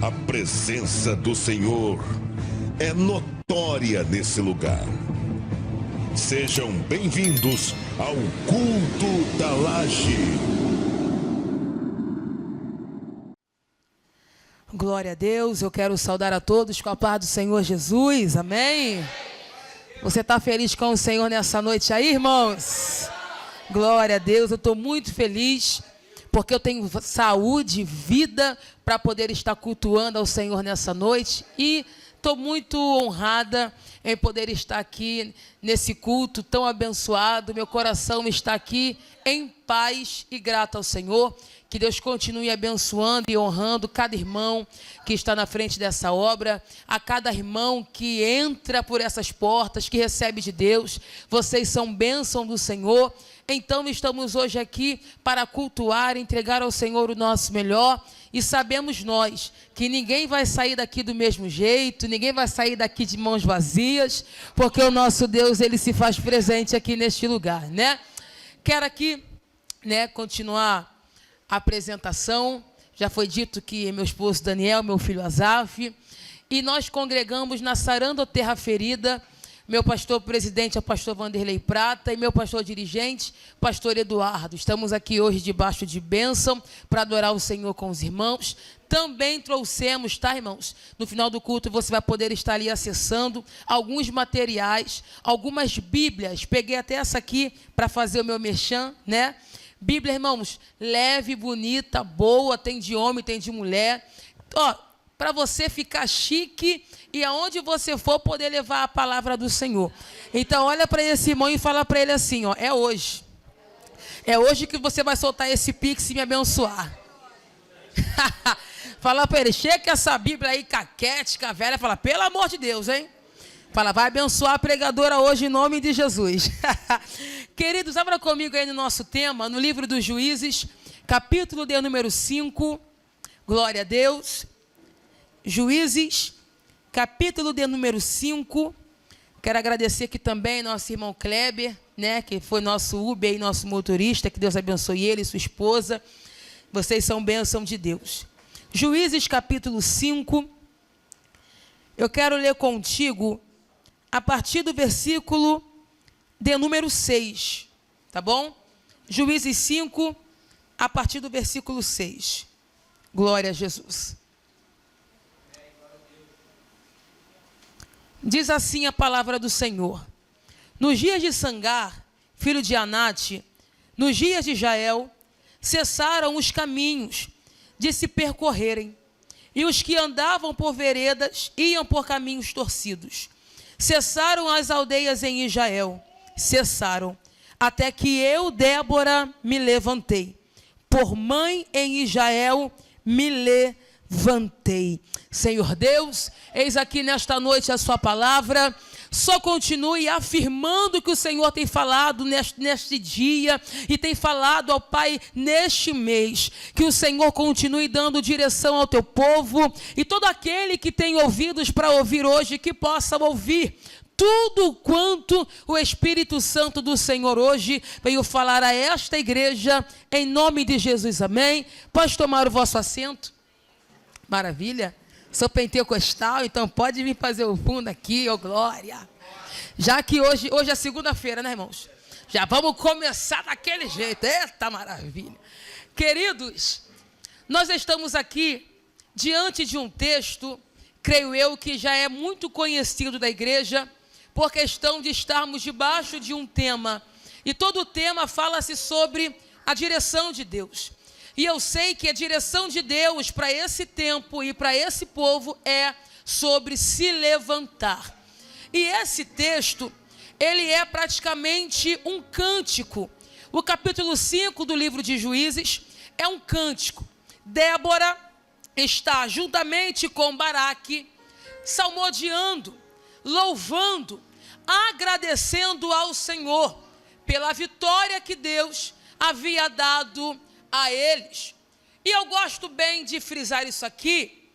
A presença do Senhor é notória nesse lugar. Sejam bem-vindos ao Culto da Laje. Glória a Deus, eu quero saudar a todos com a paz do Senhor Jesus, amém? Você está feliz com o Senhor nessa noite aí, irmãos? Glória a Deus, eu estou muito feliz, porque eu tenho saúde, vida, para poder estar cultuando ao Senhor nessa noite, e estou muito honrada em poder estar aqui nesse culto tão abençoado. Meu coração está aqui em paz e grato ao Senhor. Que Deus continue abençoando e honrando cada irmão que está na frente dessa obra, a cada irmão que entra por essas portas, que recebe de Deus. Vocês são bênção do Senhor. Então estamos hoje aqui para cultuar, entregar ao Senhor o nosso melhor. E sabemos nós que ninguém vai sair daqui do mesmo jeito, ninguém vai sair daqui de mãos vazias, porque o nosso Deus, ele se faz presente aqui neste lugar, né? Quero aqui, continuar a apresentação. Já foi dito que meu esposo Daniel, meu filho Azaf, e nós congregamos na Sarando Terra Ferida. Meu pastor presidente é o pastor Vanderlei Prata e meu pastor dirigente, pastor Eduardo. Estamos aqui hoje debaixo de bênção para adorar o Senhor com os irmãos. Também trouxemos, tá, irmãos? No final do culto você vai poder estar ali acessando alguns materiais, algumas bíblias. Peguei até essa aqui para fazer o meu merchan, né? Bíblia, irmãos, leve, bonita, boa, tem de homem, tem de mulher. Ó, para você ficar chique e aonde você for poder levar a palavra do Senhor. Então olha para esse irmão e fala para ele assim, ó, é hoje. É hoje que você vai soltar esse pix e me abençoar. Fala para ele, chega essa Bíblia aí caquética, velha, fala, pelo amor de Deus, hein? Fala, vai abençoar a pregadora hoje em nome de Jesus. Queridos, abra comigo aí no nosso tema, no livro dos Juízes, capítulo de número 5. Glória a Deus. Juízes, capítulo de número 5. Quero agradecer aqui também nosso irmão Kleber, né, que foi nosso Uber e nosso motorista, que Deus abençoe ele e sua esposa. Vocês são bênção de Deus. Juízes, capítulo 5. Eu quero ler contigo a partir do versículo de número 6, tá bom? Juízes 5, a partir do versículo 6. Glória a Jesus. Diz assim a palavra do Senhor. Nos dias de Sangar, filho de Anate, nos dias de Jael, cessaram os caminhos de se percorrerem, e os que andavam por veredas iam por caminhos torcidos. Cessaram as aldeias em Israel, cessaram, até que eu, Débora, me levantei. Por mãe em Israel me levantei. Senhor Deus, eis aqui nesta noite a sua palavra. Só continue afirmando que o Senhor tem falado neste dia e tem falado ao Pai neste mês. Que o Senhor continue dando direção ao teu povo e todo aquele que tem ouvidos para ouvir hoje, que possa ouvir tudo quanto o Espírito Santo do Senhor hoje veio falar a esta igreja, em nome de Jesus, amém? Pode tomar o vosso assento. Maravilha. Sou pentecostal, então pode vir fazer o fundo aqui, ô glória. Já que hoje é segunda-feira, né, irmãos? Já vamos começar daquele jeito. Eita maravilha. Queridos, nós estamos aqui diante de um texto, creio eu, que já é muito conhecido da igreja, por questão de estarmos debaixo de um tema. E todo o tema fala-se sobre a direção de Deus. E eu sei que a direção de Deus para esse tempo e para esse povo é sobre se levantar. E esse texto, ele é praticamente um cântico. O capítulo 5 do livro de Juízes é um cântico. Débora está juntamente com Baraque, salmodiando, louvando, agradecendo ao Senhor pela vitória que Deus havia dado a eles. E eu gosto bem de frisar isso aqui,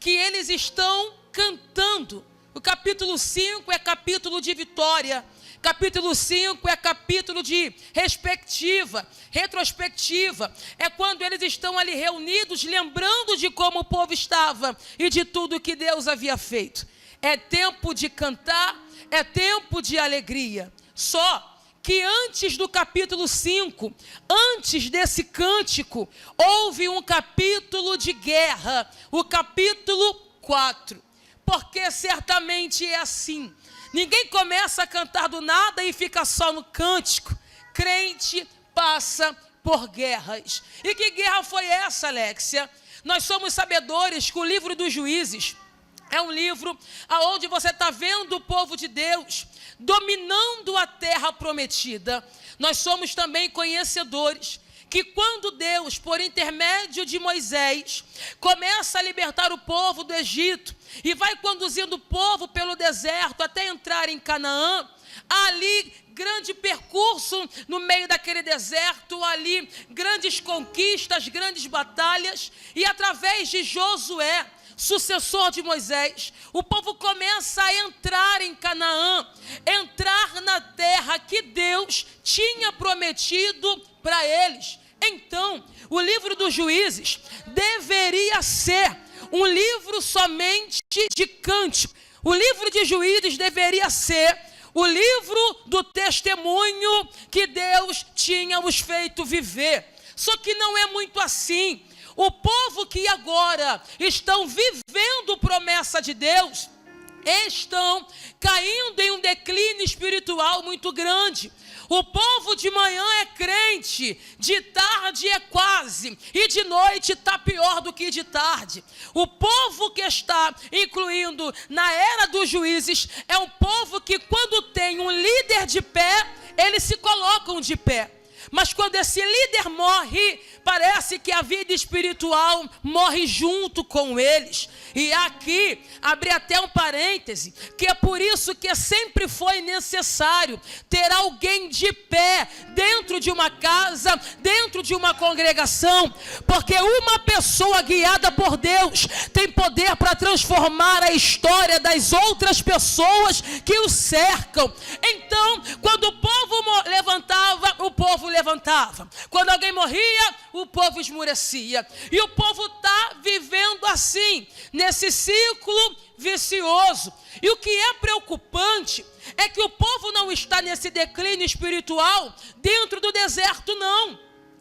que eles estão cantando. O capítulo 5 é capítulo de vitória, Capítulo 5 é capítulo de retrospectiva. É quando eles estão ali reunidos, lembrando de como o povo estava e de tudo que Deus havia feito. É tempo de cantar, é tempo de alegria. Só que antes do capítulo 5, antes desse cântico, houve um capítulo de guerra, o capítulo 4. Porque certamente é assim. Ninguém começa a cantar do nada e fica só no cântico. Crente passa por guerras. E que guerra foi essa, Alexia? Nós somos sabedores que o livro dos Juízes é um livro onde você está vendo o povo de Deus dominando a terra prometida. Nós somos também conhecedores que quando Deus, por intermédio de Moisés, começa a libertar o povo do Egito e vai conduzindo o povo pelo deserto até entrar em Canaã, ali grande percurso no meio daquele deserto, ali grandes conquistas, grandes batalhas, e através de Josué, sucessor de Moisés, o povo começa a entrar em Canaã, entrar na terra que Deus tinha prometido para eles. Então, o livro dos Juízes deveria ser um livro somente de cântico. O livro de Juízes deveria ser o livro do testemunho que Deus tinha os feito viver. Só que não é muito assim. O povo que agora estão vivendo promessa de Deus, estão caindo em um declínio espiritual muito grande. O povo de manhã é crente, de tarde é quase, e de noite está pior do que de tarde. O povo que está incluindo na era dos juízes é um povo que quando tem um líder de pé, eles se colocam de pé. Mas quando esse líder morre, parece que a vida espiritual morre junto com eles. E aqui, abri até um parêntese, que é por isso que sempre foi necessário ter alguém de pé dentro de uma casa, dentro de uma congregação, porque uma pessoa guiada por Deus tem poder para transformar a história das outras pessoas que o cercam. Então, quando o povo levantava, o povo levantava. Quando alguém morria, o povo esmurecia. E o povo está vivendo assim, nesse ciclo vicioso. E o que é preocupante é que o povo não está nesse declínio espiritual dentro do deserto, não.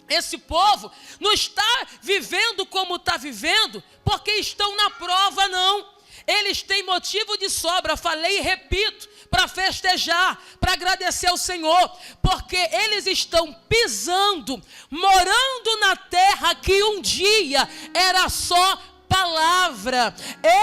Esse povo não está vivendo como está vivendo porque estão na prova, não. Eles têm motivo de sobra, falei e repito, para festejar, para agradecer ao Senhor, porque eles estão pisando, morando na terra que um dia era só palavra.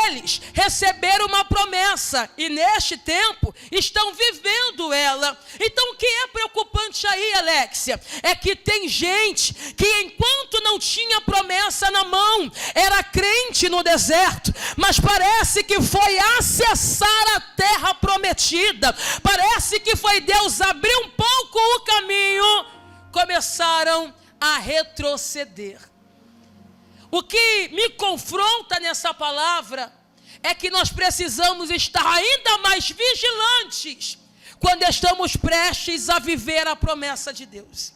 Eles receberam uma promessa e neste tempo estão vivendo ela. Então o que é preocupante aí, Alexia, é que tem gente que enquanto não tinha promessa na mão, era crente no deserto, mas parece que foi acessar a terra prometida, parece que foi Deus abrir um pouco o caminho, começaram a retroceder. O que me confronta nessa palavra é que nós precisamos estar ainda mais vigilantes quando estamos prestes a viver a promessa de Deus.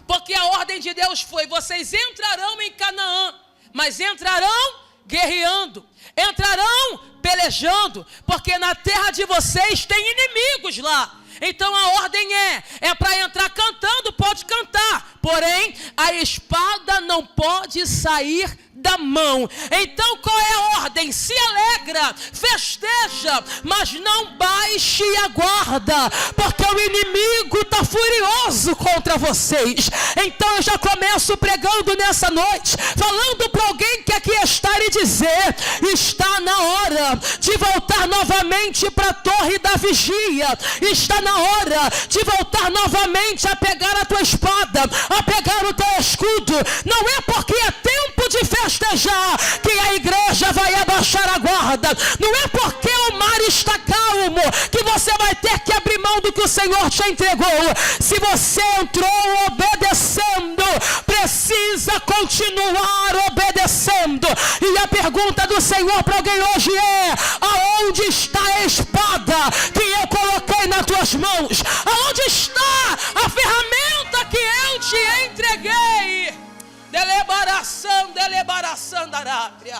Porque a ordem de Deus foi: vocês entrarão em Canaã, mas entrarão guerreando, entrarão pelejando, porque na terra de vocês tem inimigos lá. Então a ordem é para entrar cantando, pode cantar, porém a espada não pode sair da mão. Então qual é a ordem? Se alegra, festeja, mas não baixe a guarda, porque o inimigo está furioso contra vocês. Então eu já começo pregando nessa noite, falando para alguém que aqui está e dizer: está na hora de voltar novamente para a torre da vigia, está na hora de voltar novamente a pegar a tua espada, a pegar o teu escudo. Não é porque é tempo de festejar que a igreja vai abaixar a guarda, não é porque o mar está calmo que você vai ter que abrir mão do que o Senhor te entregou. Se você entrou obedecendo, precisa precisa continuar obedecendo. E a pergunta do Senhor para alguém hoje é: aonde está a espada que eu coloquei nas tuas mãos? Aonde está a ferramenta que eu te entreguei? Delebaração da arábia.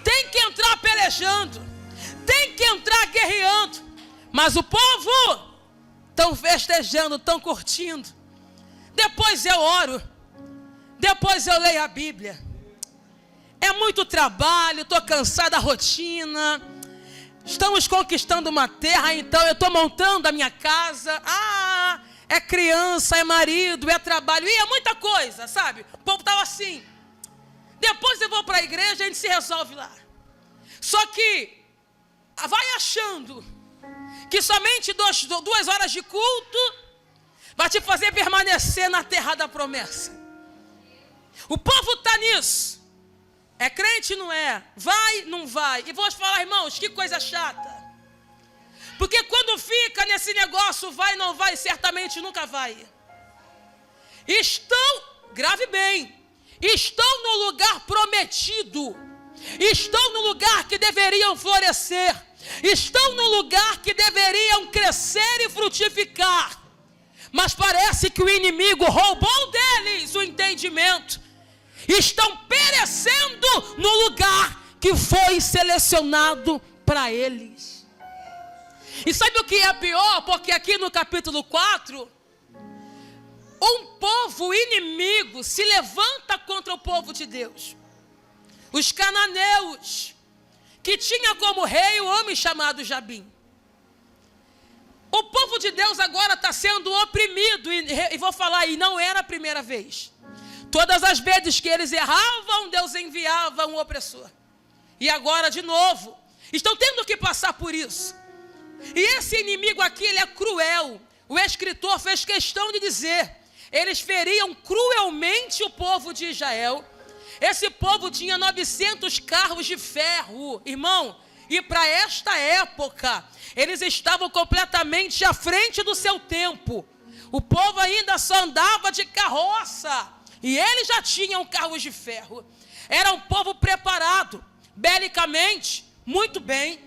Tem que entrar pelejando, tem que entrar guerreando. Mas o povo estão festejando, estão curtindo. Depois eu oro, depois eu leio a Bíblia. É muito trabalho, estou cansada da rotina. Estamos conquistando uma terra, então eu estou montando a minha casa. É criança, é marido, é trabalho, e é muita coisa, sabe? O povo estava assim. Depois eu vou para a igreja e a gente se resolve lá. Só que vai achando que somente 2 horas de culto vai te fazer permanecer na terra da promessa. O povo está nisso. É crente, não é? Vai, não vai. E vou te falar, irmãos, que coisa chata. Porque quando fica nesse negócio, vai, não vai, certamente nunca vai. Grave bem, estão no lugar prometido. Estão no lugar que deveriam florescer. Estão no lugar que deveriam crescer e frutificar. Mas parece que o inimigo roubou deles o entendimento. Estão perecendo no lugar que foi selecionado para eles. E sabe o que é pior? Porque aqui no capítulo 4, um povo inimigo se levanta contra o povo de Deus. Os cananeus, que tinha como rei um homem chamado Jabim. O povo de Deus agora está sendo oprimido, e vou falar aí, não era a primeira vez. Todas as vezes que eles erravam, Deus enviava um opressor. E agora de novo, estão tendo que passar por isso. E esse inimigo aqui, ele é cruel. O escritor fez questão de dizer, eles feriam cruelmente o povo de Israel. Esse povo tinha 900 carros de ferro, irmão. E para esta época, eles estavam completamente à frente do seu tempo. O povo ainda só andava de carroça. E eles já tinham carros de ferro. Era um povo preparado, belicamente, muito bem.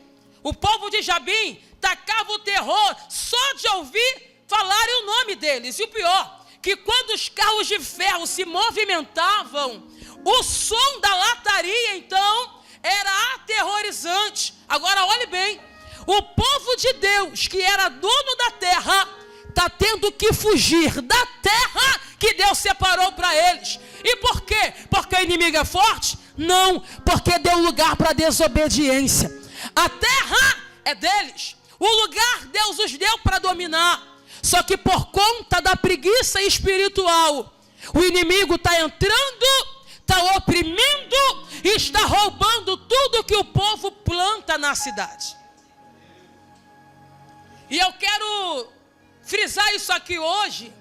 O povo de Jabim tacava o terror só de ouvir falarem o nome deles. E o pior, que quando os carros de ferro se movimentavam, o som da lataria, então, era aterrorizante. Agora, olhe bem, o povo de Deus, que era dono da terra, está tendo que fugir da terra que Deus separou para eles. E por quê? Porque o inimigo é forte? Não, porque deu lugar para desobediência. A terra é deles. O lugar Deus os deu para dominar. Só que por conta da preguiça espiritual, o inimigo está entrando, está oprimindo e está roubando tudo que o povo planta na cidade. E eu quero frisar isso aqui hoje,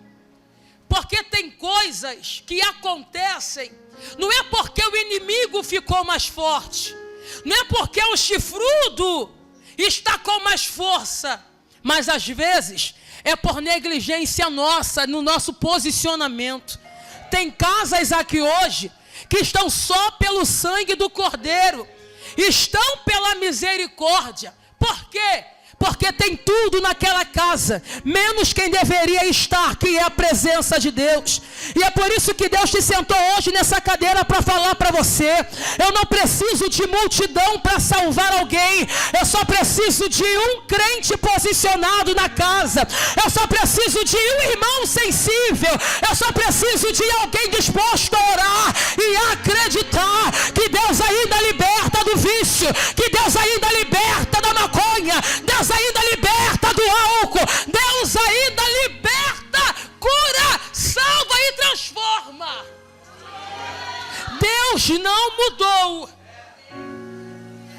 porque tem coisas que acontecem, não é porque o inimigo ficou mais forte, não é porque o chifrudo está com mais força, mas às vezes é por negligência nossa, no nosso posicionamento. Tem casas aqui hoje que estão só pelo sangue do Cordeiro, estão pela misericórdia. Por quê? Porque tem tudo naquela casa, menos quem deveria estar, que é a presença de Deus. E é por isso que Deus te sentou hoje nessa cadeira para falar para você. Eu não preciso de multidão para salvar alguém. Eu só preciso de um crente posicionado na casa. Eu só preciso de um irmão sensível. Eu só preciso de alguém disposto a orar e a acreditar que Deus ainda liberta do vício, que Deus ainda liberta da maconha, Deus ainda liberta do álcool, Deus ainda liberta, cura, salva e transforma. Deus não mudou.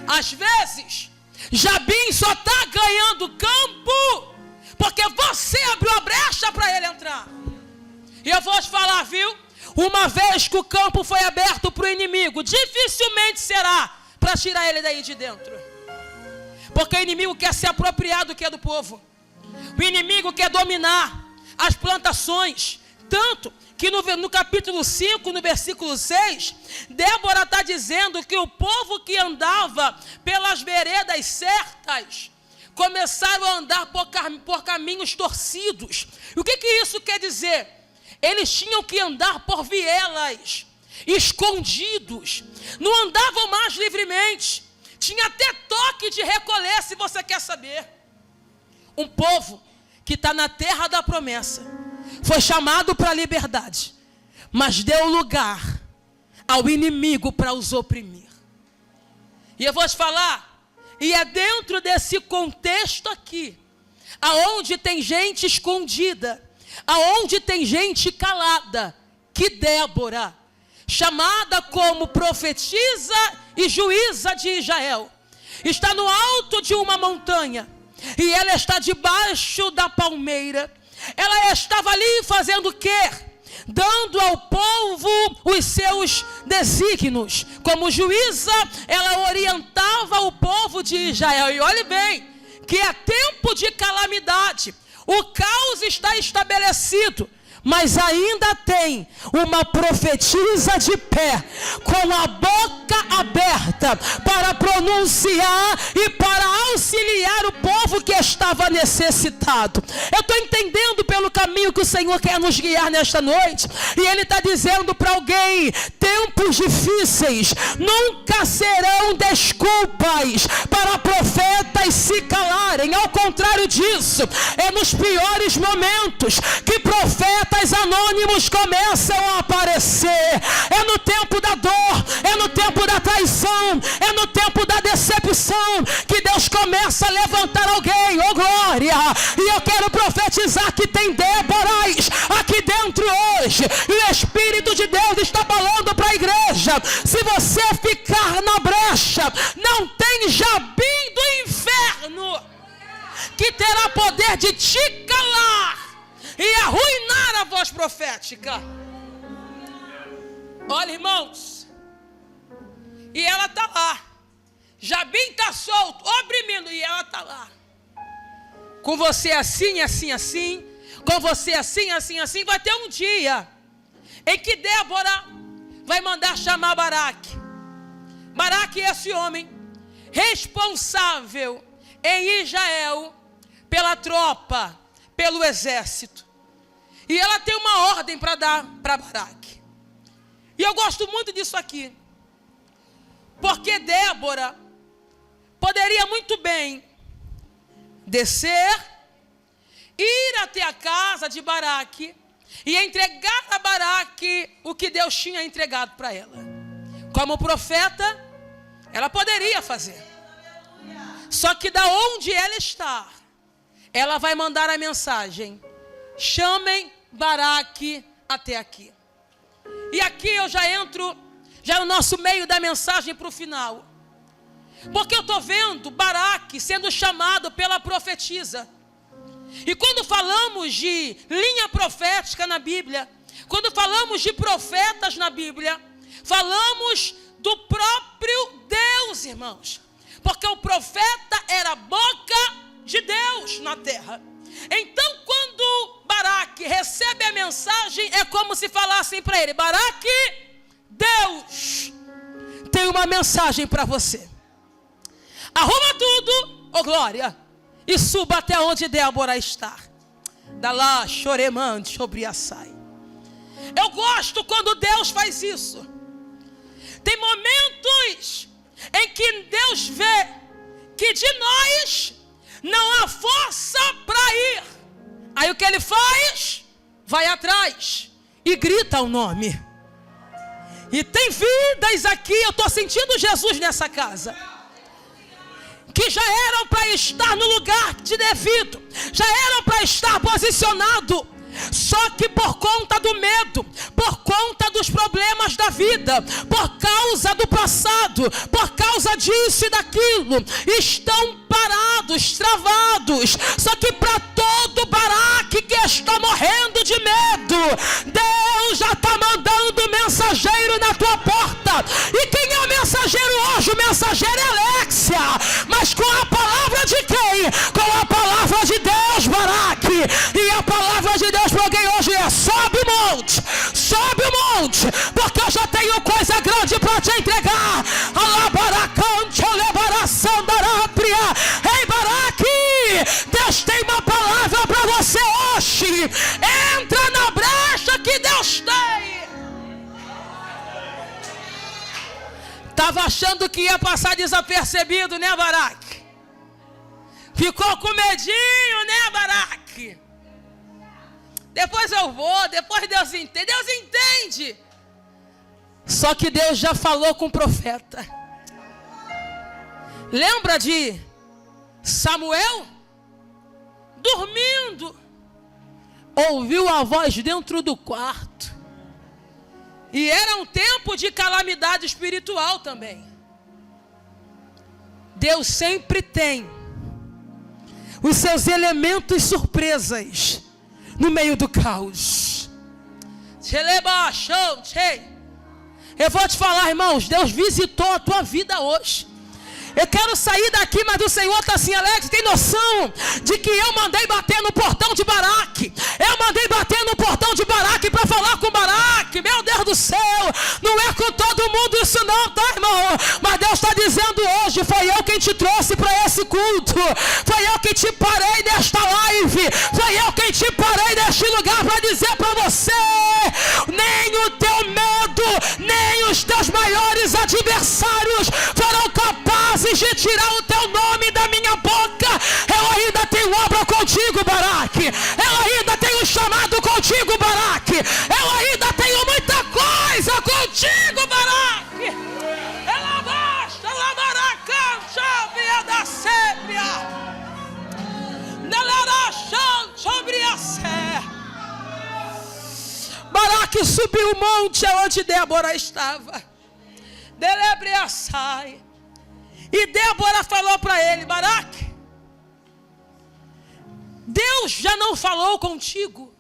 Às vezes, Jabim só está ganhando campo porque você abriu a brecha para ele entrar. E eu vou te falar, viu? Uma vez que o campo foi aberto para o inimigo, dificilmente será para tirar ele daí de dentro. Porque o inimigo quer se apropriar do que é do povo. O inimigo quer dominar as plantações. Tanto que no capítulo 5, no versículo 6, Débora está dizendo que o povo que andava pelas veredas certas começaram a andar por caminhos torcidos. E o que isso quer dizer? Eles tinham que andar por vielas, escondidos, não andavam mais livremente, tinha até toque de recolher, se você quer saber. Um povo que está na terra da promessa, foi chamado para a liberdade, mas deu lugar ao inimigo para os oprimir. E eu vou te falar, e é dentro desse contexto aqui, aonde tem gente escondida, aonde tem gente calada, que Débora, chamada como profetisa e juíza de Israel, está no alto de uma montanha, e ela está debaixo da palmeira. Ela estava ali fazendo o quê? Dando ao povo os seus desígnios. Como juíza, ela orientava o povo de Israel. E olhe bem, que é tempo de calamidade. O caos está estabelecido, mas ainda tem uma profetisa de pé, com a boca aberta, para pronunciar e para auxiliar o povo que estava necessitado. Eu estou entendendo pelo caminho que o Senhor quer nos guiar nesta noite, e Ele está dizendo para alguém: tempos difíceis nunca serão desculpas para profetas se calarem. Ao contrário disso, é nos piores momentos que profetas anônimos começam a aparecer. É no tempo da dor, é no tempo da traição, é no tempo da decepção que Deus começa a levantar alguém. Oh glória! E eu quero profetizar que tem Déboras aqui dentro hoje, e o Espírito de Deus está falando para a igreja: se você ficar na brecha, não tem Jabim do inferno que terá poder de te calar e arruinar a voz profética. Olha, irmãos, e ela está lá. Jabim está solto, oprimindo, e ela está lá. Com você assim, assim, assim. Com você assim, assim, assim. Vai ter um dia em que Débora vai mandar chamar Baraque. Baraque é esse homem responsável em Israel pela tropa, pelo exército. E ela tem uma ordem para dar para Baraque. E eu gosto muito disso aqui, porque Débora poderia muito bem descer, ir até a casa de Baraque e entregar a Baraque o que Deus tinha entregado para ela. Como profeta, ela poderia fazer. Só que da onde ela está, ela vai mandar a mensagem: chamem Baraque até aqui. E aqui eu já entro, já no nosso meio da mensagem para o final. Porque eu estou vendo Baraque sendo chamado pela profetisa. E quando falamos de linha profética na Bíblia, quando falamos de profetas na Bíblia, falamos do próprio Deus, irmãos. Porque o profeta era a boca de Deus na terra. Então, quando Baraque recebe a mensagem, é como se falassem para ele: Baraque, Deus tem uma mensagem para você. Arruma tudo, oh glória, e suba até onde Débora está. Da lá, choremante, sobre a sai. Eu gosto quando Deus faz isso. Tem momentos em que Deus vê que de nós não há força para ir. Aí o que ele faz? Vai atrás e grita o nome. E tem vidas aqui, eu estou sentindo Jesus nessa casa, que já eram para estar no lugar de devido, já eram para estar posicionado, só que por conta do medo, por conta dos problemas da vida, por causa do passado, por causa disso e daquilo, estão parados, travados. Só que para todo Baraque que está morrendo de medo, Deus já está mandando mensageiro na tua porta. E quem é o mensageiro hoje? O mensageiro é Alexia, mas com a palavra de quem? Com a palavra de Deus, Baraque. E a palavra de Deus para alguém hoje é: sobe o monte, alabaracante, alebaraçandarátria. Ei, Baraque, Deus tem uma palavra para você hoje. Entra na brecha que Deus tem. Estava achando que ia passar desapercebido, né, Baraque? Ficou com medinho, né, Baraque? Depois eu vou, depois Deus entende. Deus entende. Só que Deus já falou com o profeta. Lembra de Samuel? Dormindo. Ouviu a voz dentro do quarto. E era um tempo de calamidade espiritual também. Deus sempre tem os seus elementos surpresas no meio do caos. Eu vou te falar, irmãos, Deus visitou a tua vida hoje. Eu quero sair daqui, mas o Senhor está assim, Alex, tem noção de que eu mandei bater no portão de Baraque? Eu mandei bater no portão de Baraque para falar com Baraque. Meu Deus do céu, não é com todo mundo isso não, tá, irmão? Mas Deus está dizendo hoje, foi eu quem te trouxe para esse culto. Foi eu quem te parei nesta live. Foi eu quem te parei neste lugar para dizer para você, nem o teu medo, nem os teus maiores adversários foram capazes de tirar o teu nome da minha boca. Eu ainda tenho obra contigo, Baraque. Eu ainda tenho chamado contigo, Baraque. Eu ainda tenho muita coisa contigo, Baraque. Ela basta, ela baraca, chave da sépia. Nela chão sobre a sé. Baraque subiu o monte aonde Débora estava. Delebrea sai. E Débora falou para ele, Baraque, Deus já não falou contigo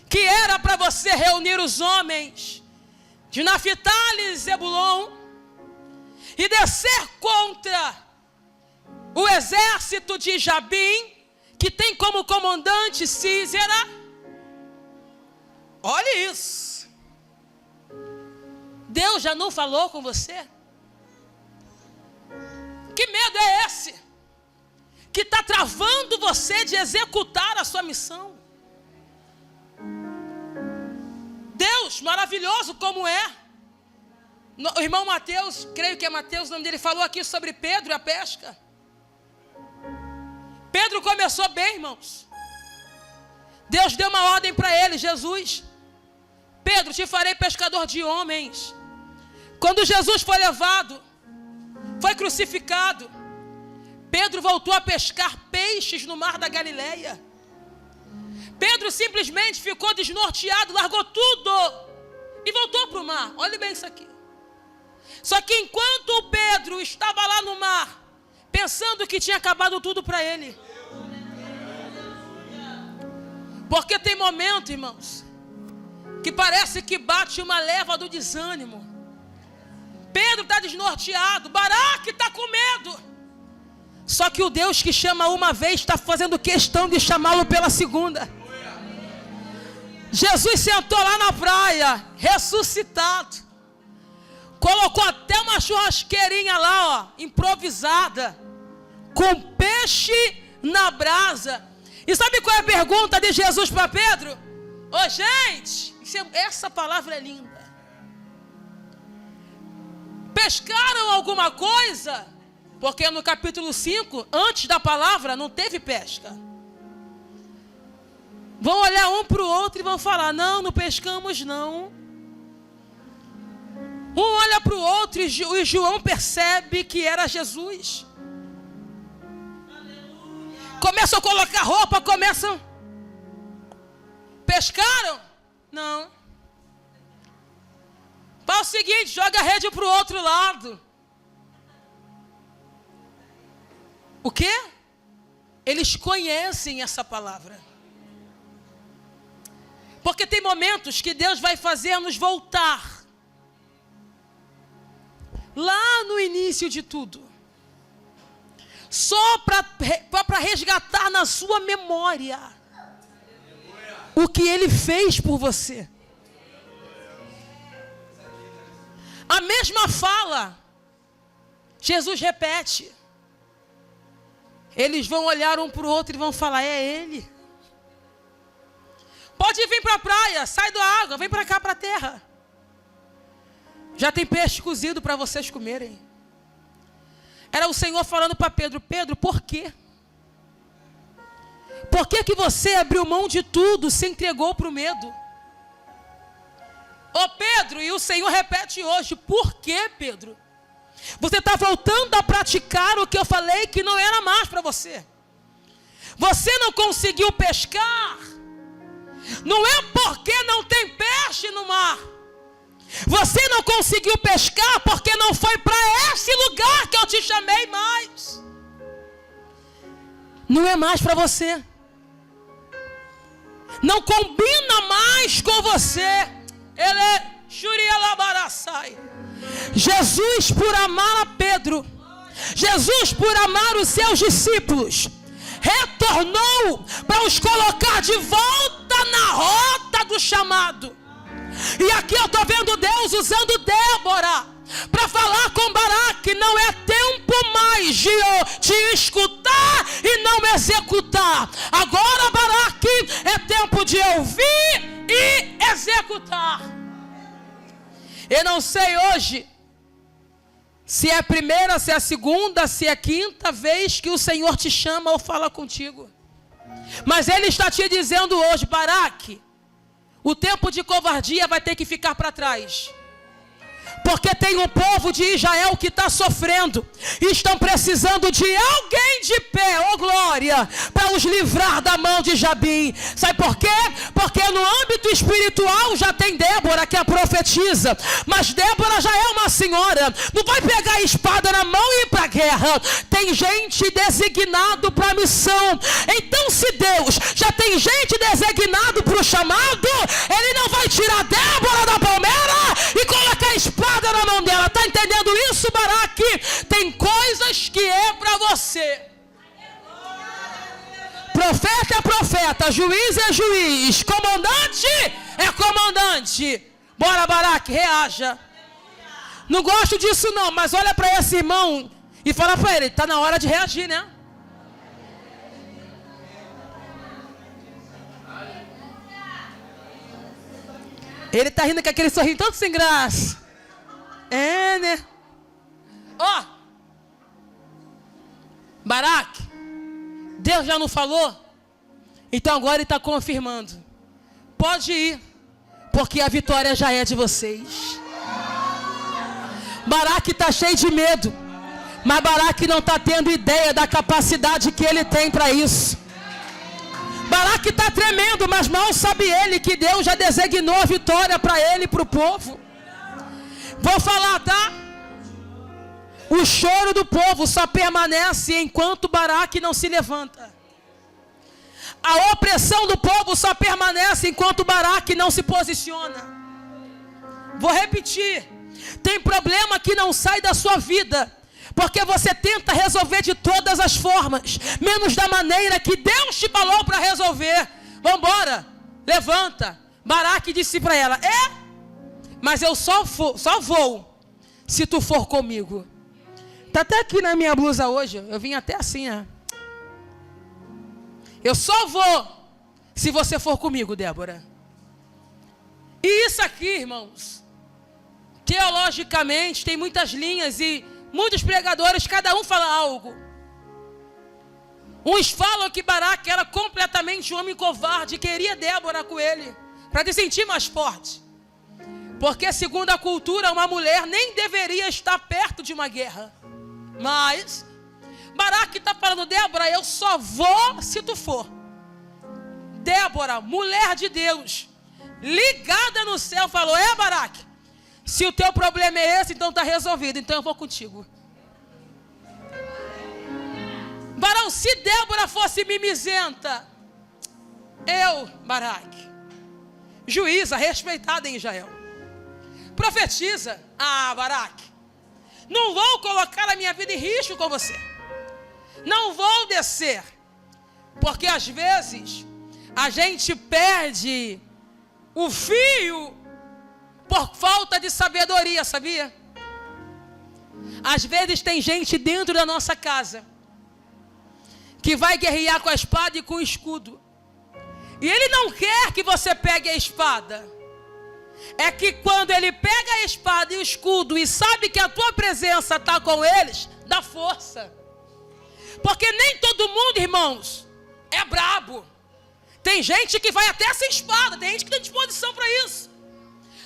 que era para você reunir os homens de Naftali e Zebulon e descer contra o exército de Jabim, que tem como comandante Sísera? Olha isso. Deus já não falou com você? Que medo é esse? Que está travando você de executar a sua missão. Deus, maravilhoso como é. O irmão Mateus, creio que é Mateus, o nome dele, falou aqui sobre Pedro e a pesca. Pedro começou bem, irmãos. Deus deu uma ordem para ele, Jesus. Pedro, te farei pescador de homens. Quando Jesus foi levado, foi crucificado, Pedro voltou a pescar peixes no mar da Galileia. Pedro simplesmente ficou desnorteado, largou tudo e voltou para o mar. Olha bem isso aqui. Só que enquanto o Pedro estava lá no mar, pensando que tinha acabado tudo para ele. Porque tem momento, irmãos, que parece que bate uma leva do desânimo. Pedro está desnorteado, Baraque está com medo. Só que o Deus que chama uma vez está fazendo questão de chamá-lo pela segunda. Jesus sentou lá na praia, ressuscitado. Colocou até uma churrasqueirinha lá, ó, improvisada, com peixe na brasa. E sabe qual é a pergunta de Jesus para Pedro? Ô, gente, essa palavra é linda. Pescaram alguma coisa? Porque no capítulo 5, antes da palavra, não teve pesca. Vão olhar um para o outro e vão falar, não pescamos não. Um olha para o outro e João percebe que era Jesus. Começam a colocar roupa, pescaram? Não. Faz o seguinte, joga a rede para o outro lado. O quê? Eles conhecem essa palavra. Porque tem momentos que Deus vai fazer-nos voltar lá no início de tudo. Só para resgatar na sua memória o que Ele fez por você. A mesma fala, Jesus repete. Eles vão olhar um para o outro e vão falar, é ele. Pode vir para a praia, sai da água, vem para cá, para a terra. Já tem peixe cozido para vocês comerem. Era o Senhor falando para Pedro, Pedro, por quê? Por que que você abriu mão de tudo, se entregou para o medo? Ô Pedro, e o Senhor repete hoje, por que, Pedro? Você está voltando a praticar o que eu falei que não era mais para você. Você não conseguiu pescar. Não é porque não tem peixe no mar. Você não conseguiu pescar porque não foi para esse lugar que eu te chamei mais. Não é mais para você. Não combina mais com você. Ele é Shurialabaraçai. Jesus, por amar a Pedro, Jesus, por amar os seus discípulos, retornou para os colocar de volta na rota do chamado. E aqui eu estou vendo Deus usando Débora para falar com Baraque, não é tempo mais de te escutar e não executar. Agora, Baraque, é tempo de ouvir e executar. Eu não sei hoje se é a primeira, se é a segunda, se é a quinta vez que o Senhor te chama ou fala contigo. Mas Ele está te dizendo hoje, Baraque, o tempo de covardia vai ter que ficar para trás. Porque tem um povo de Israel que está sofrendo. E estão precisando de alguém de pé, oh glória, para os livrar da mão de Jabim. Sabe por quê? Porque no âmbito espiritual já tem Débora que a profetiza. Mas Débora já é uma senhora. Não vai pegar a espada na mão e ir para a guerra. Tem gente designado para a missão. Então se Deus já tem gente designado para o chamado, Ele não vai tirar Débora da palmeira e colocar a espada na mão dela. Está entendendo isso, Baraque? Tem coisas que é para você. Profeta é profeta, juiz é juiz, comandante é comandante. Bora, Baraque, reaja. Não gosto disso não, mas olha para esse irmão e fala para ele, está na hora de reagir, né? Ele está rindo com aquele sorriso todo sem graça. É, né? Ó, Baraque, Deus já não falou? Então agora Ele está confirmando. Pode ir, porque a vitória já é de vocês. Baraque está cheio de medo, mas Baraque não está tendo ideia da capacidade que ele tem para isso. Baraque está tremendo, mas mal sabe ele que Deus já designou a vitória para ele e para o povo. Vou falar, tá? O choro do povo só permanece enquanto Baraque não se levanta. A opressão do povo só permanece enquanto Baraque não se posiciona. Vou repetir. Tem problema que não sai da sua vida, porque você tenta resolver de todas as formas, menos da maneira que Deus te falou para resolver. Vambora, levanta. Baraque disse para ela, mas eu só vou se tu for comigo. Está até aqui na minha blusa hoje, eu vim até assim, Eu só vou se você for comigo, Débora. E isso aqui, irmãos, teologicamente tem muitas linhas e muitos pregadores, cada um fala algo. Uns falam que Baraque era completamente um homem covarde, queria Débora com ele, para se sentir mais forte. Porque segundo a cultura, uma mulher nem deveria estar perto de uma guerra. Mas Baraque está falando, Débora, eu só vou se tu for. Débora, mulher de Deus, ligada no céu, falou, Baraque, se o teu problema é esse, então está resolvido, então eu vou contigo. Varão, se Débora fosse mimizenta, Baraque, juíza, respeitada em Israel, profetiza, Baraque, não vou colocar a minha vida em risco com você, não vou descer, porque às vezes a gente perde o fio por falta de sabedoria, sabia? Às vezes tem gente dentro da nossa casa que vai guerrear com a espada e com o escudo. E ele não quer que você pegue a espada. É que quando ele pega a espada e o escudo e sabe que a tua presença está com eles, dá força. Porque nem todo mundo, irmãos, é brabo. Tem gente que vai até sem espada, tem gente que tem disposição para isso.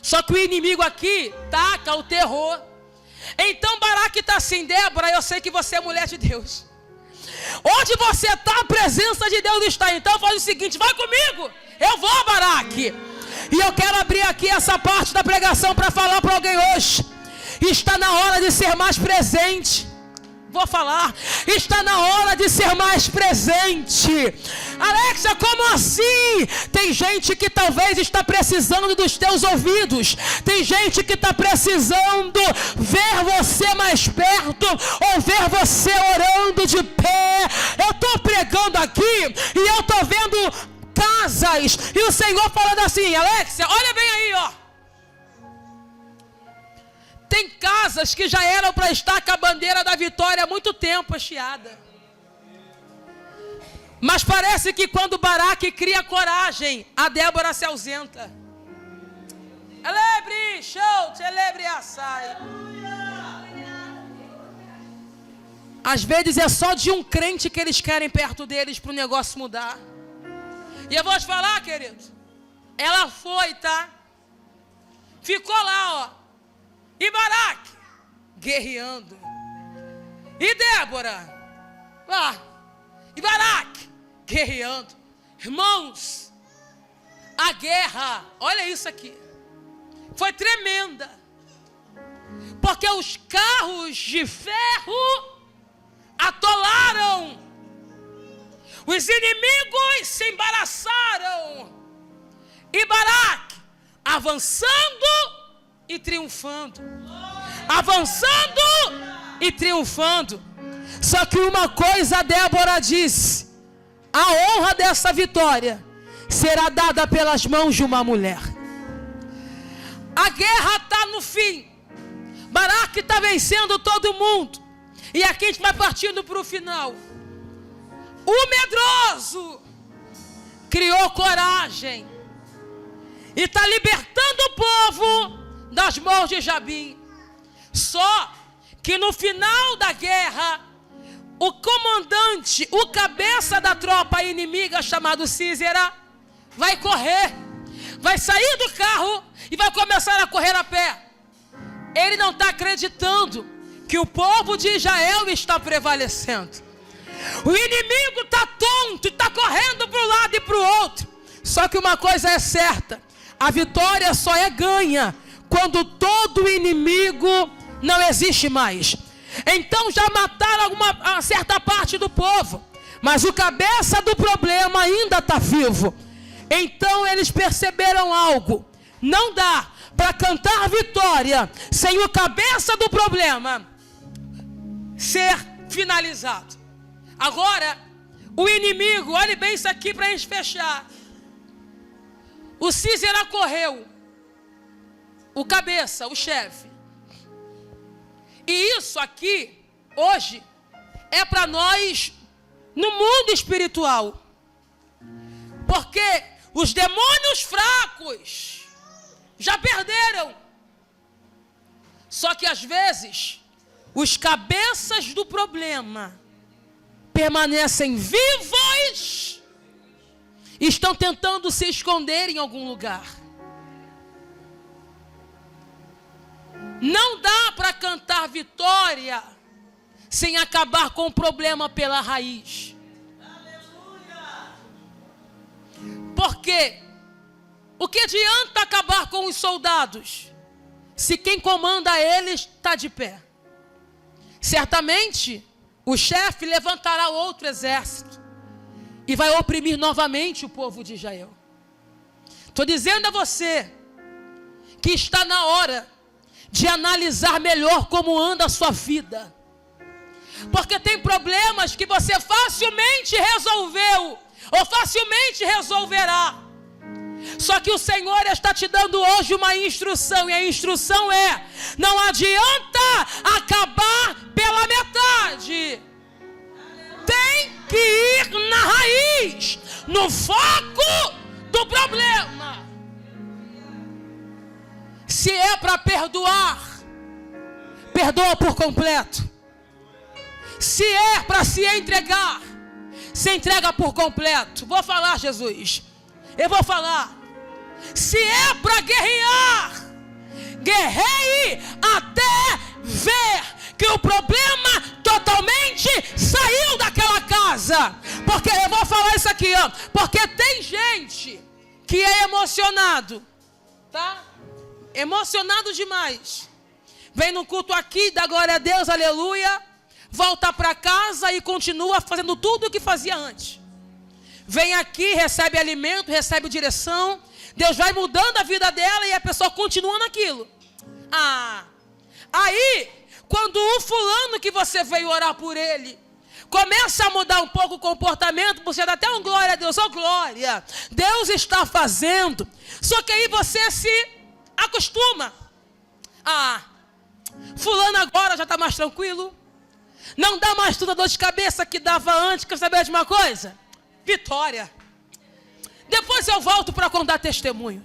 Só que o inimigo aqui taca o terror. Então Baraque está assim: Débora, eu sei que você é mulher de Deus. Onde você está, a presença de Deus está. Então faz o seguinte: vai comigo, eu vou, Baraque. E eu quero abrir aqui essa parte da pregação para falar para alguém hoje. Está na hora de ser mais presente. Vou falar, está na hora de ser mais presente. Alexa, como assim? Tem gente que talvez está precisando dos teus ouvidos. Tem gente que está precisando ver você mais perto, ou ver você orando de pé. Eu estou pregando aqui e eu estou vendo casas, e o Senhor falando assim: Alexa, olha bem aí, ó. Tem casas que já eram para estar com a bandeira da vitória há muito tempo hasteada. Mas parece que quando Baraque cria coragem, a Débora se ausenta. Elebre, show, celebre assai. Às vezes é só de um crente que eles querem perto deles para o negócio mudar. E eu vou te falar, querido, ela foi, tá? Ficou lá, ó. E Baraque, guerreando. E Débora, e Baraque, guerreando. Irmãos, a guerra, olha isso aqui, foi tremenda. Porque os carros de ferro atolaram. Os inimigos se embaraçaram. E Baraque, avançando e triunfando. Avançando e triunfando. Só que uma coisa a Débora disse: a honra dessa vitória será dada pelas mãos de uma mulher. A guerra está no fim. Baraque está vencendo todo mundo. E aqui a gente vai partindo para o final. O medroso criou coragem e está libertando o povo das mãos de Jabim. Só que no final da guerra, o comandante, o cabeça da tropa inimiga, chamado Sísera, vai correr, vai sair do carro e vai começar a correr a pé. Ele não está acreditando que o povo de Israel está prevalecendo. O inimigo está tonto, está correndo para um lado e para o outro. Só que uma coisa é certa: a vitória só é ganha quando todo inimigo não existe mais. Então já mataram uma certa parte do povo, mas o cabeça do problema ainda está vivo. Então eles perceberam algo: não dá para cantar vitória sem o cabeça do problema ser finalizado. Agora, o inimigo, olhe bem isso aqui para a gente fechar. O Sísera correu, o cabeça, o chefe. E isso aqui, hoje, é para nós no mundo espiritual. Porque os demônios fracos já perderam. Só que às vezes, os cabeças do problema permanecem vivos e estão tentando se esconder em algum lugar. Não dá para cantar vitória sem acabar com o problema pela raiz. Porque o que adianta acabar com os soldados se quem comanda eles está de pé? Certamente o chefe levantará outro exército e vai oprimir novamente o povo de Israel. Estou dizendo a você que está na hora de analisar melhor como anda a sua vida. Porque tem problemas que você facilmente resolveu, ou facilmente resolverá. Só que o Senhor está te dando hoje uma instrução, e a instrução é: não adianta acabar X no foco do problema. Se é para perdoar, perdoa por completo. Se é para se entregar, se entrega por completo. Vou falar, Jesus. Eu vou falar. Se é para guerrear, guerreie até ver que o problema totalmente saiu daquela casa. Porque eu vou falar isso aqui, ó. Porque tem gente que é emocionado, tá? Emocionado demais. Vem no culto aqui, dá glória a Deus, aleluia. Volta para casa e continua fazendo tudo o que fazia antes. Vem aqui, recebe alimento, recebe direção. Deus vai mudando a vida dela e a pessoa continua naquilo. Aí, quando o fulano que você veio orar por ele começa a mudar um pouco o comportamento, você dá até um glória a Deus, oh glória, Deus está fazendo. Só que aí você se acostuma. Fulano agora já está mais tranquilo. Não dá mais toda a dor de cabeça que dava antes. Quer saber de uma coisa? Vitória. Depois eu volto para contar testemunho.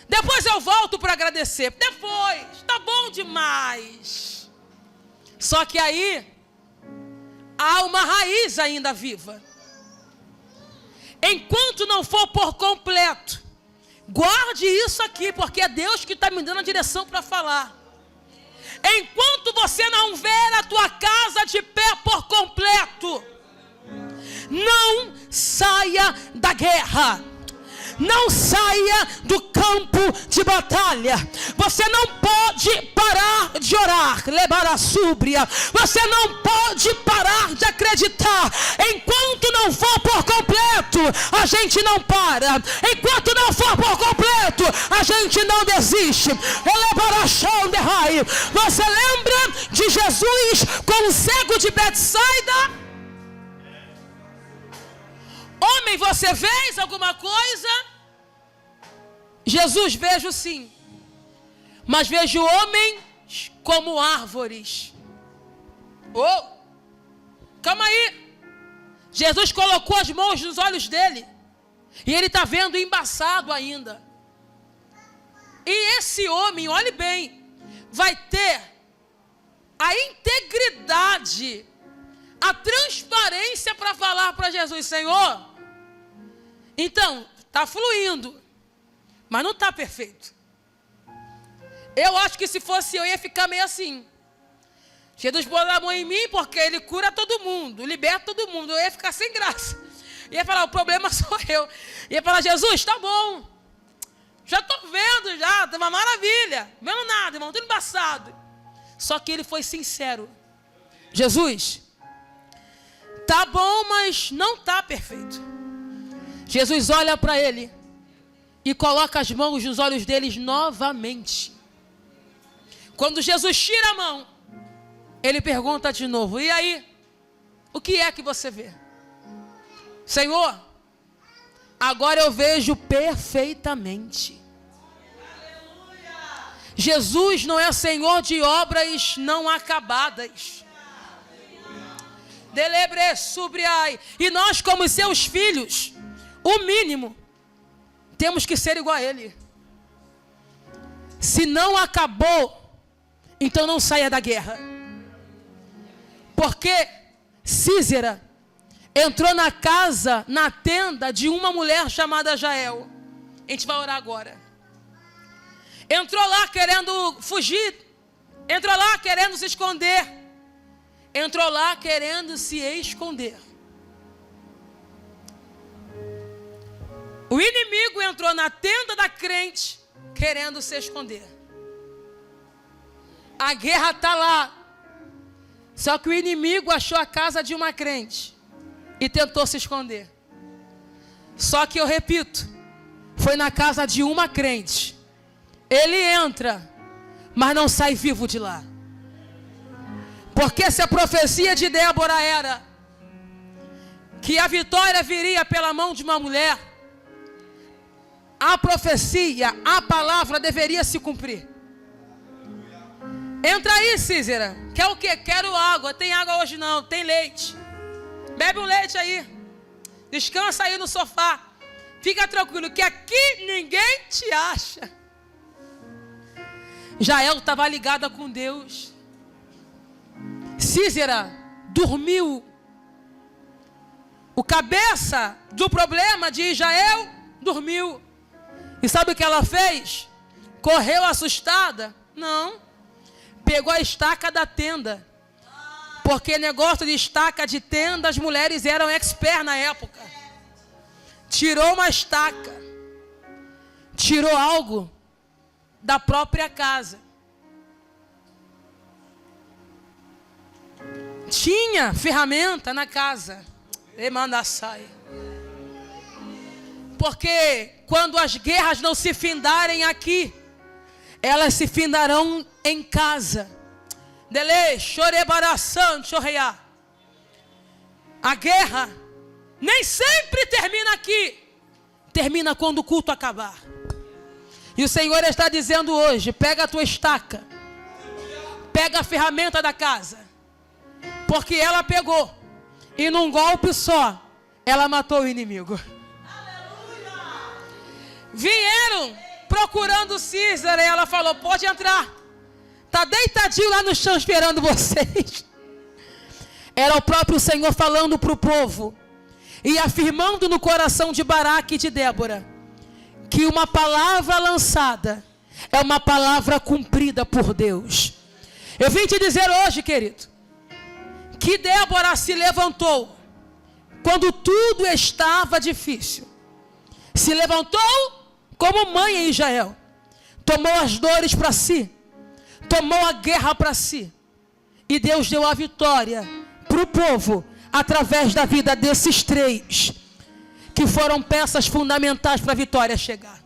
Depois eu volto para agradecer. Depois, tá bom demais. Só que aí há uma raiz ainda viva. Enquanto não for por completo, guarde isso aqui, porque é Deus que está me dando a direção para falar. Enquanto você não ver a tua casa de pé por completo, não saia da guerra. Não saia do campo de batalha. Você não pode parar de orar, levar a súbria. Você não pode parar de acreditar. Enquanto não for por completo, a gente não para. Enquanto não for por completo, a gente não desiste. Você lembra de Jesus com o cego de Betsaida? Homem, você vês alguma coisa? Jesus, vejo sim. Mas vejo homens como árvores. Calma aí. Jesus colocou as mãos nos olhos dele. E ele está vendo embaçado ainda. E esse homem, olhe bem, vai ter a integridade, a transparência para falar para Jesus: Senhor, então, está fluindo, mas não está perfeito. Eu acho que se fosse eu ia ficar meio assim. Jesus pôs a mão em mim porque ele cura todo mundo, liberta todo mundo. Eu ia ficar sem graça. Ia falar: o problema sou eu. Ia falar: Jesus, tá bom. Já estou vendo, já, tá uma maravilha. Vendo nada, irmão, tudo embaçado. Só que ele foi sincero. Jesus, tá bom, mas não tá perfeito. Jesus olha para ele e coloca as mãos nos olhos deles novamente. Quando Jesus tira a mão, ele pergunta de novo: e aí? O que é que você vê? Senhor, agora eu vejo perfeitamente. Jesus não é Senhor de obras não acabadas. Delebre subriai. E nós, como seus filhos, o mínimo, temos que ser igual a Ele. Se não acabou, então não saia da guerra. Porque Císera entrou na casa, na tenda de uma mulher chamada Jael. A gente vai orar agora. Entrou lá querendo fugir. Entrou lá querendo se esconder. Entrou lá querendo se esconder. O inimigo entrou na tenda da crente querendo se esconder. A guerra está lá. Só que o inimigo achou a casa de uma crente e tentou se esconder. Só que eu repito, foi na casa de uma crente. Ele entra, mas não sai vivo de lá. Porque se a profecia de Débora era que a vitória viria pela mão de uma mulher, a profecia, a palavra deveria se cumprir. Entra aí, Císera. Quer o quê? Quero água. Tem água hoje não, tem leite. Bebe um leite aí. Descansa aí no sofá. Fica tranquilo que aqui ninguém te acha. Jael estava ligada com Deus. Sísera dormiu. O cabeça do problema de Israel dormiu. E sabe o que ela fez? Correu assustada? Não. Pegou a estaca da tenda. Porque negócio de estaca de tenda, as mulheres eram expert na época. Tirou uma estaca. Tirou algo da própria casa. Tinha ferramenta na casa. E manda sair. Porque quando as guerras não se findarem aqui, elas se findarão em casa. Dele, chorebaração, chorrear. A guerra nem sempre termina aqui. Termina quando o culto acabar. E o Senhor está dizendo hoje, pega a tua estaca. Pega a ferramenta da casa. Porque ela pegou. E num golpe só, ela matou o inimigo. Vieram procurando Císara e ela falou, pode entrar. Está deitadinho lá no chão esperando vocês. Era o próprio Senhor falando para o povo. E afirmando no coração de Baraque e de Débora. Que uma palavra lançada é uma palavra cumprida por Deus. Eu vim te dizer hoje, querido. Que Débora se levantou. Quando tudo estava difícil. Se levantou como mãe em Israel. Tomou as dores para si. Tomou a guerra para si. E Deus deu a vitória para o povo. Através da vida desses três. Que foram peças fundamentais para a vitória chegar.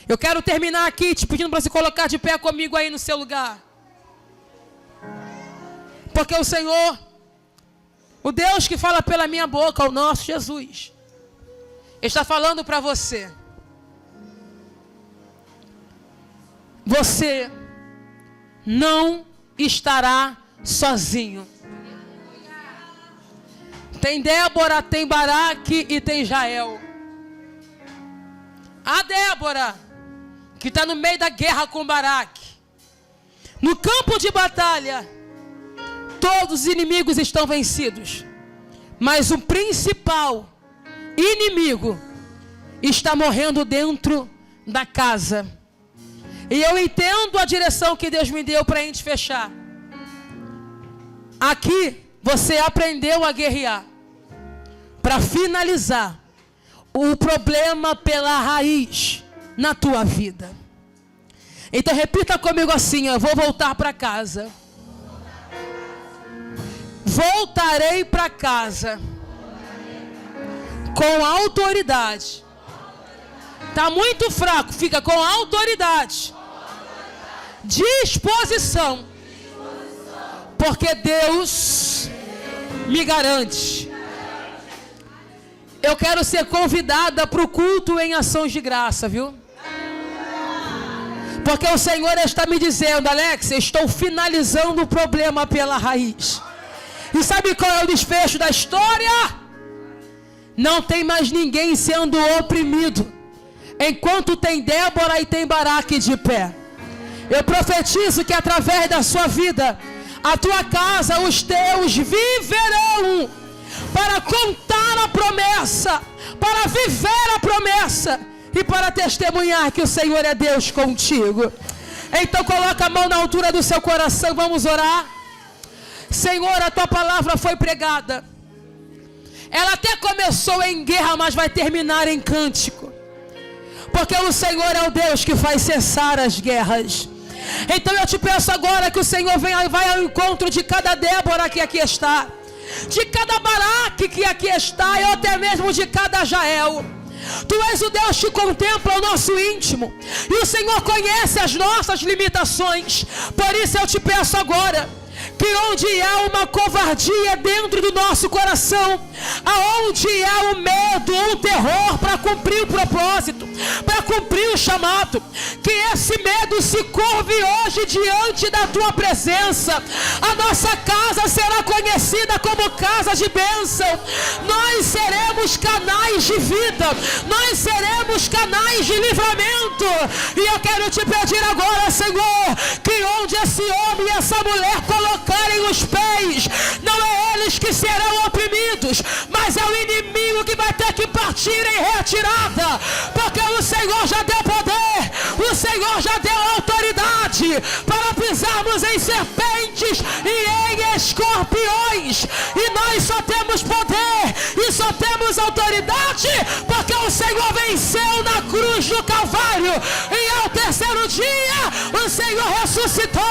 Eu quero terminar aqui te pedindo para se colocar de pé comigo aí no seu lugar. Porque o Senhor, o Deus que fala pela minha boca, o nosso Jesus, está falando para você. Você não estará sozinho. Tem Débora, tem Baraque e tem Jael. A Débora, que está no meio da guerra com Baraque. No campo de batalha, todos os inimigos estão vencidos. Mas o principal inimigo está morrendo dentro da casa. E eu entendo a direção que Deus me deu para a gente fechar. Aqui você aprendeu a guerrear. Para finalizar o problema pela raiz na tua vida. Então repita comigo assim, eu vou voltar para casa. Voltarei para casa com autoridade. Está muito fraco, fica com autoridade. Disposição. Porque Deus me garante. Eu quero ser convidada para o culto em ações de graça, viu? Porque o Senhor está me dizendo, Alex, eu estou finalizando o problema pela raiz. E sabe qual é o desfecho da história? Não tem mais ninguém sendo oprimido. Enquanto tem Débora e tem Baraque de pé. Eu profetizo que através da sua vida, a tua casa, os teus viverão. Para contar a promessa. Para viver a promessa. E para testemunhar que o Senhor é Deus contigo. Então coloca a mão na altura do seu coração. Vamos orar. Senhor, a tua palavra foi pregada. Ela até começou em guerra, mas vai terminar em cântico. Porque o Senhor é o Deus que faz cessar as guerras. Então eu te peço agora que o Senhor vai ao encontro de cada Débora que aqui está. De cada Baraque que aqui está. E até mesmo de cada Jael. Tu és o Deus que contempla o nosso íntimo. E o Senhor conhece as nossas limitações. Por isso eu te peço agora que onde há uma covardia dentro do nosso coração, aonde há o medo, o terror para cumprir o propósito, para cumprir o chamado, que esse medo se curve hoje diante da tua presença. A nossa casa será conhecida como casa de bênção. Nós seremos canais de vida, nós seremos canais de livramento. E eu quero te pedir agora, Senhor, que onde esse homem e essa mulher colocarem os pés, não é eles que serão oprimidos, mas é o inimigo que vai ter que partir em retirada, porque o Senhor já deu poder, o Senhor já deu autoridade para pisarmos em serpentes e em escorpiões, e nós só temos poder e só temos autoridade porque o Senhor venceu na cruz do Calvário, e ao terceiro dia o Senhor ressuscitou.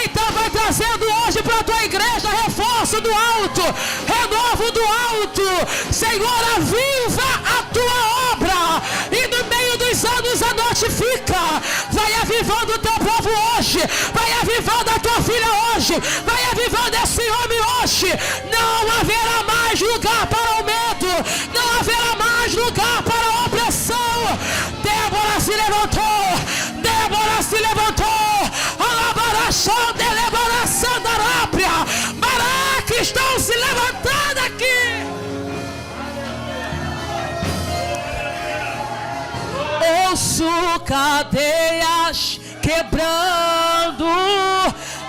Então vai trazendo hoje para a tua igreja reforço do alto, renovo do alto. Senhor, aviva a tua obra, e no meio dos anos a notifica. Vai avivando o teu povo hoje, vai avivando a tua filha hoje, vai avivando esse homem hoje. Não haverá mais lugar para o medo, não haverá mais lugar para a opressão. Débora se levantou, Débora se levantou, alabaração, deliberação da Arábia, Baraque estão se levantando aqui. Ouço cadeias quebrando,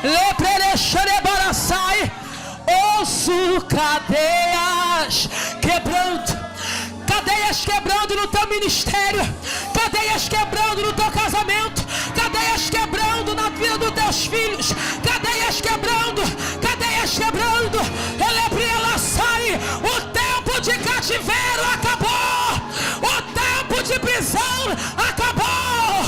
leprerecharebaraçai. Ouço cadeias quebrando, cadeias quebrando no teu ministério, cadeias quebrando no teu casamento, cadeias quebrando na vida dos teus filhos, cadeias quebrando, cadeias quebrando. Elebrielaçai. O tempo de cativeiro acabou, o tempo de prisão acabou.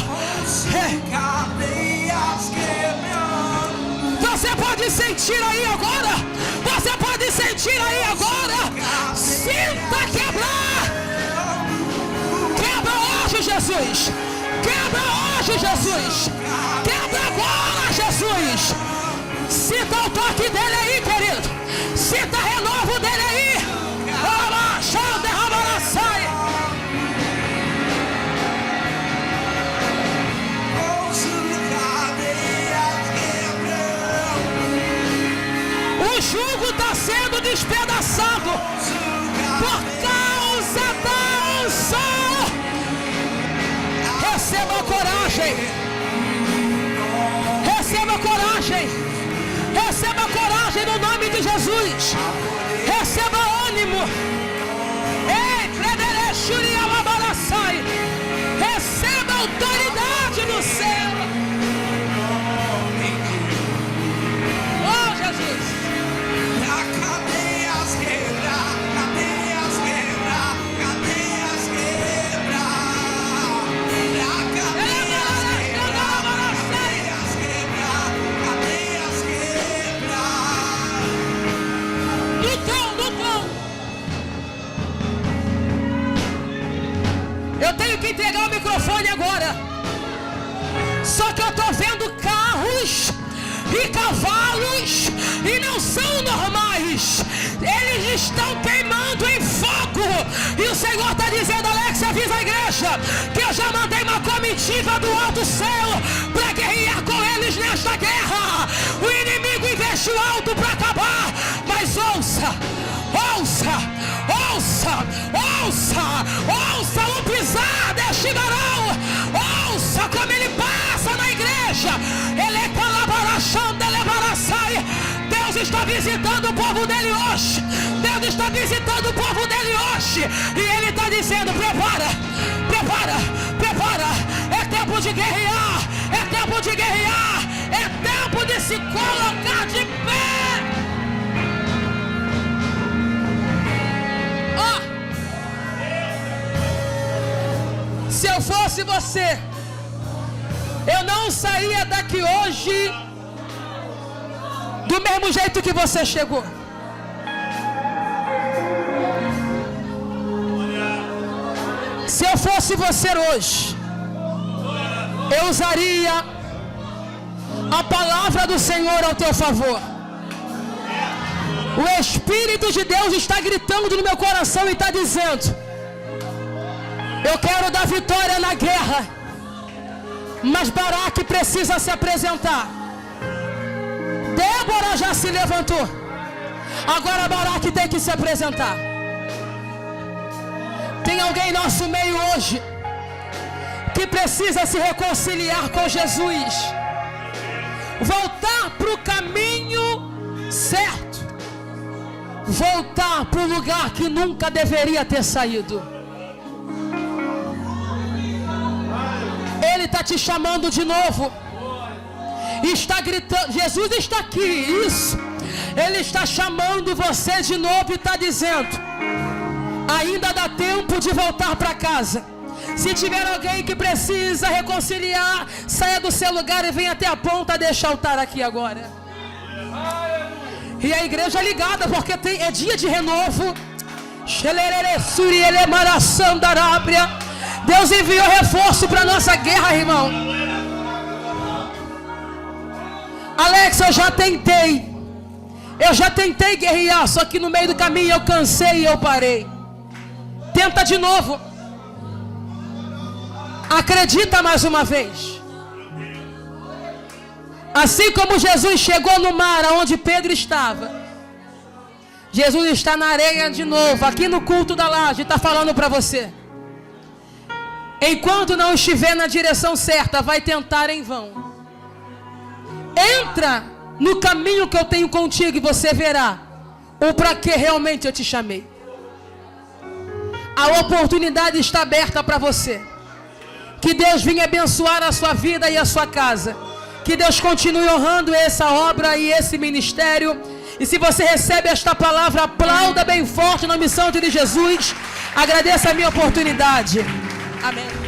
Cadeias quebrando. Você pode sentir aí agora, você pode sentir aí agora. Sinta quebrar. Quebra hoje, Jesus. Quebra hoje, Jesus. Quebra agora, Jesus. Sinta o toque dele aí, querido. Sinta renovo dele aí. Alabaxão, derramará, sai. O jugo está sendo despedaçado por causa da unção. Receba coragem, receba coragem, receba coragem no nome de Jesus. Receba ânimo. Ei, Frederechuri Alabaraçai. Receba autoridade no céu. Oh, Jesus. Cadeias quebrar, cadeias quebrar, cadeias quebrar. Cadeias quebrar, cadeias quebrar. No pão. Eu tenho que entregar o microfone agora. Só que eu estou vendo carros e cavalos, e não são normais, eles estão queimando em fogo. E o Senhor está dizendo: Alex, avisa a igreja que eu já mandei uma comitiva do alto céu para guerrear com eles nesta guerra. O inimigo investiu alto para acabar, mas ouça, ouça, ouça, ouça, ouça o pisar deste varão, ouça como ele passa na igreja. Ele é calabarachão, delebaraçai. Deus está visitando o povo dele hoje. Deus está visitando o povo dele hoje. E ele está dizendo: prepara, prepara, prepara. É tempo de guerrear, é tempo de guerrear, é tempo de se colocar de pé. Se eu fosse você, eu não saía daqui hoje do mesmo jeito que você chegou. Se eu fosse você hoje, eu usaria a palavra do Senhor ao teu favor. O Espírito de Deus está gritando no meu coração e está dizendo: eu quero dar vitória na guerra, mas Baraque precisa se apresentar. Débora já se levantou, agora Baraque tem que se apresentar. Tem alguém em nosso meio hoje que precisa se reconciliar com Jesus, voltar para o caminho certo, voltar para o lugar que nunca deveria ter saído. Ele está te chamando de novo, está gritando, Jesus está aqui, isso, Ele está chamando você de novo e está dizendo: ainda dá tempo de voltar para casa. Se tiver alguém que precisa reconciliar, saia do seu lugar e venha até a ponta deste altar aqui agora. E a igreja ligada, porque é dia de renovo. Deus enviou reforço para nossa guerra, irmão. Alex, eu já tentei guerrear, só que no meio do caminho eu cansei e eu parei. Tenta de novo. Acredita mais uma vez. Assim como Jesus chegou no mar onde Pedro estava, Jesus está na areia de novo, aqui no culto da laje, está falando para você: enquanto não estiver na direção certa, vai tentar em vão. Entra no caminho que eu tenho contigo e você verá o para que realmente eu te chamei. A oportunidade está aberta para você. Que Deus venha abençoar a sua vida e a sua casa. Que Deus continue honrando essa obra e esse ministério. E se você recebe esta palavra, aplauda bem forte na missão de Jesus. Agradeça a minha oportunidade. Amém.